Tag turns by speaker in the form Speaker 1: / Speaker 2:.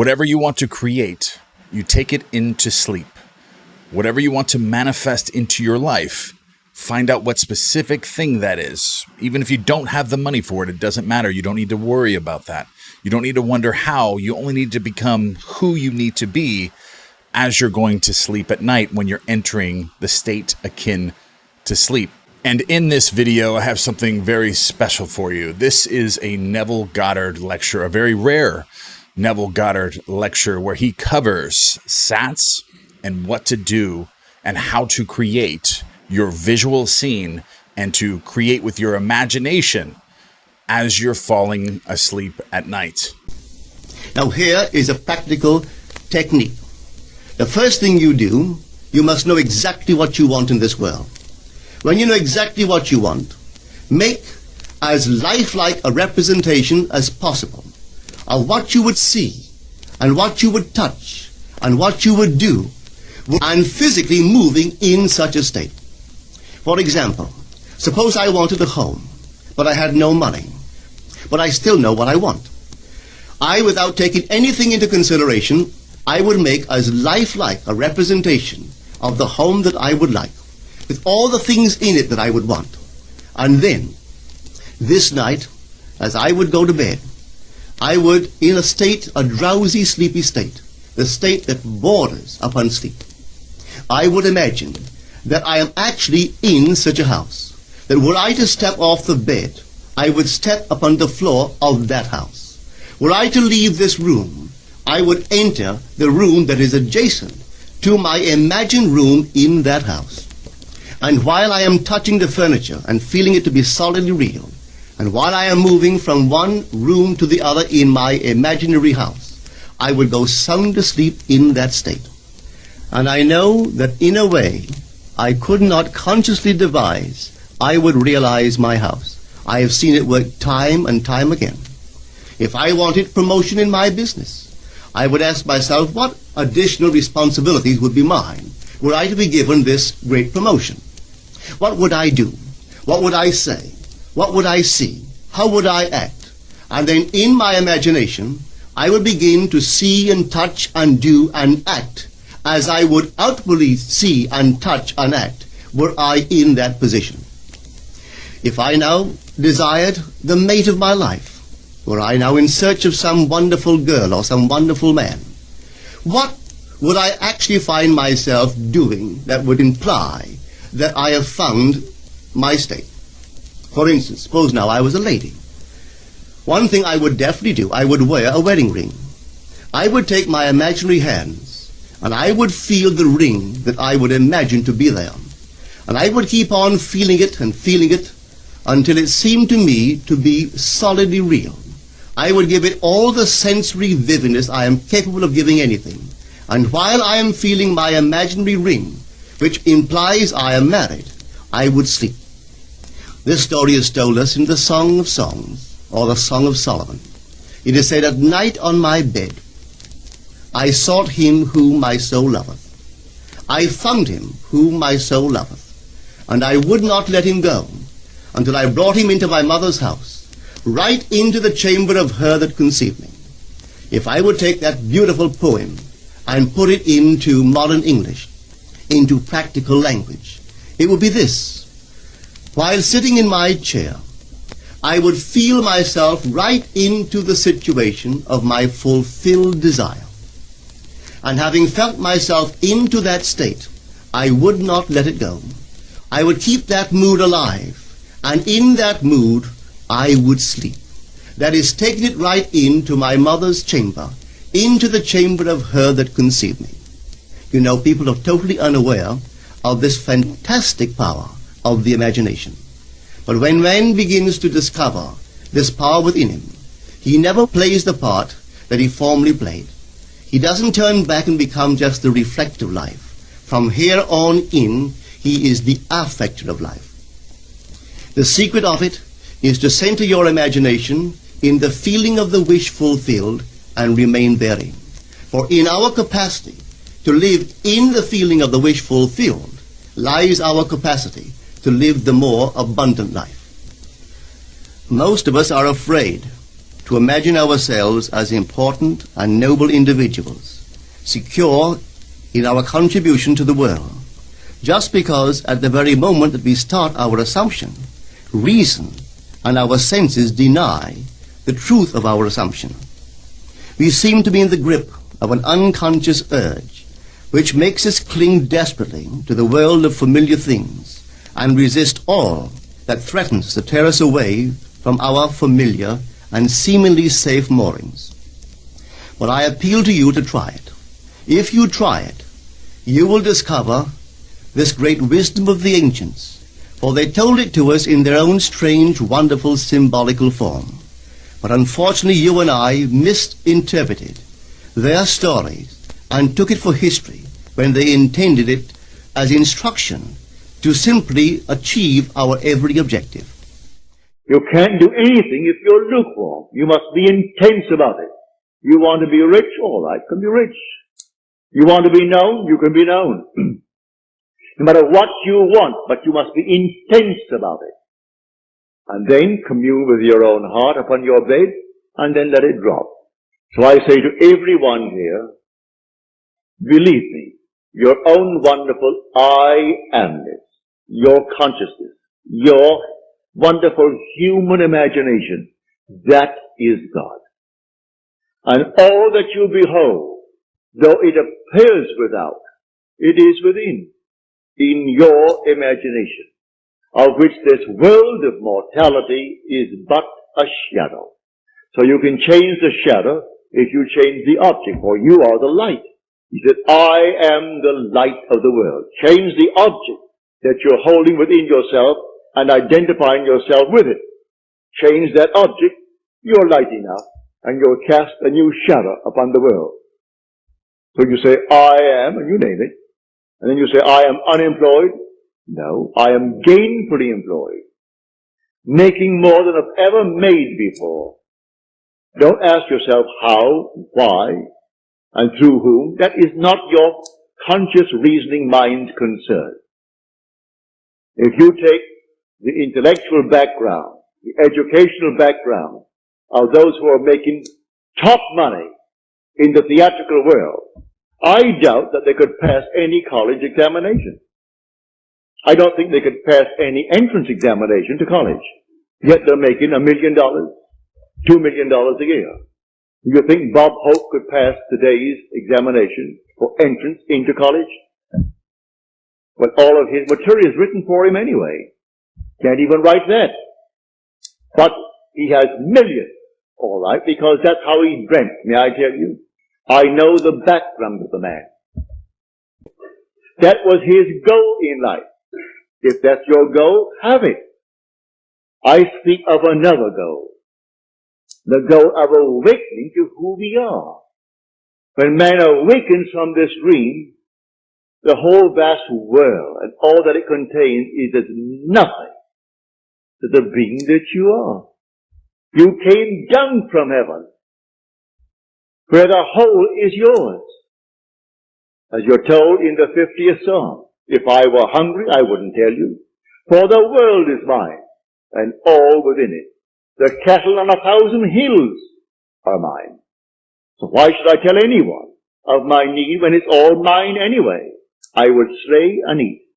Speaker 1: Whatever you want to create, you take it into sleep. Whatever you want to manifest into your life, find out what specific thing that is. Even if you don't have the money for it, it doesn't matter. You don't need to worry about that. You don't need to wonder how. You only need to become who you need to be as you're going to sleep at night when you're entering the state akin to sleep. And in this video, I have something very special for you. This is a Neville Goddard lecture, a very rare Neville Goddard lecture where he covers SATs and what to do and how to create your visual scene and to create with your imagination as you're falling asleep at night.
Speaker 2: Now here is a practical technique. The first thing you do, you must know exactly what you want in this world. When you know exactly what you want, make as lifelike a representation as possible of what you would see and what you would touch and what you would do and physically moving in such a state. For example, suppose I wanted a home, but I had no money, but I still know what I want. Without taking anything into consideration, I would make as lifelike a representation of the home that I would like, with all the things in it that I would want. And then, this night, as I would go to bed, I would, in a drowsy, sleepy state, the state that borders upon sleep, I would imagine that I am actually in such a house, that were I to step off the bed, I would step upon the floor of that house. Were I to leave this room, I would enter the room that is adjacent to my imagined room in that house. And while I am touching the furniture and feeling it to be solidly real, and while I am moving from one room to the other in my imaginary house, I would go sound asleep in that state. And I know that in a way I could not consciously devise, I would realize my house. I have seen it work time and time again. If I wanted promotion in my business, I would ask myself what additional responsibilities would be mine were I to be given this great promotion. What would I do? What would I say? What would I see? How would I act? And then in my imagination, I would begin to see and touch and do and act as I would outwardly see and touch and act were I in that position. If I now desired the mate of my life, were I now in search of some wonderful girl or some wonderful man, what would I actually find myself doing that would imply that I have found my state? For instance, suppose now I was a lady. One thing I would definitely do, I would wear a wedding ring. I would take my imaginary hands and I would feel the ring that I would imagine to be there. And I would keep on feeling it until it seemed to me to be solidly real. I would give it all the sensory vividness I am capable of giving anything. And while I am feeling my imaginary ring, which implies I am married, I would sleep. This story is told us in the Song of Songs, or the Song of Solomon. It is said, "At night on my bed, I sought him whom my soul loveth. I found him whom my soul loveth. And I would not let him go until I brought him into my mother's house, right into the chamber of her that conceived me." If I would take that beautiful poem and put it into modern English, into practical language, it would be this. While sitting in my chair, I would feel myself right into the situation of my fulfilled desire. And having felt myself into that state, I would not let it go. I would keep that mood alive, and in that mood, I would sleep. That is, taking it right into my mother's chamber, into the chamber of her that conceived me. You know, people are totally unaware of this fantastic power of the imagination. But when man begins to discover this power within him, he never plays the part that he formerly played. He doesn't turn back and become just the reflective life. From here on in, he is the affecter of life. The secret of it is to center your imagination in the feeling of the wish fulfilled and remain therein. For in our capacity to live in the feeling of the wish fulfilled lies our capacity to live the more abundant life. Most of us are afraid to imagine ourselves as important and noble individuals, secure in our contribution to the world, just because at the very moment that we start our assumption, reason and our senses deny the truth of our assumption. We seem to be in the grip of an unconscious urge which makes us cling desperately to the world of familiar things and resist all that threatens to tear us away from our familiar and seemingly safe moorings. But I appeal to you to try it. If you try it, you will discover this great wisdom of the ancients, for they told it to us in their own strange, wonderful, symbolical form. But unfortunately, you and I misinterpreted their stories and took it for history when they intended it as instruction to simply achieve our every objective.
Speaker 3: You can't do anything if you're lukewarm. You must be intense about it. You want to be rich? All right, can be rich. You want to be known? You can be known. No matter what you want, but you must be intense about it. And then commune with your own heart upon your bed, and then let it drop. So I say to everyone here, believe me, your own wonderful I amness, your consciousness, your wonderful human imagination, that is God. And all that you behold, though it appears without, it is within, in your imagination, of which this world of mortality is but a shadow. So you can change the shadow if you change the object, for you are the light. He said, I am the light of the world. Change the object that you're holding within yourself and identifying yourself with it. Change that object, you're light enough, and you'll cast a new shadow upon the world. So you say, I am, and you name it. And then you say, I am unemployed. No, I am gainfully employed. Making more than I've ever made before. Don't ask yourself how, why, and through whom. That is not your conscious reasoning mind's concern. If you take the intellectual background, the educational background of those who are making top money in the theatrical world, I doubt that they could pass any college examination. I don't think they could pass any entrance examination to college. Yet they're making $1 million, $2 million a year. Do you think Bob Hope could pass today's examination for entrance into college? Well, all of his material is written for him anyway. Can't even write that. But he has millions, all right, because that's how he dreamt. May I tell you? I know the background of the man. That was his goal in life. If that's your goal, have it. I speak of another goal. The goal of awakening to who we are. When man awakens from this dream, the whole vast world and all that it contains is as nothing to the being that you are. You came down from heaven, where the whole is yours. As you're told in the 50th Psalm, if I were hungry, I wouldn't tell you, for the world is mine, and all within it. The cattle on 1,000 hills are mine. So why should I tell anyone of my need when it's all mine anyway? I would slay and eat.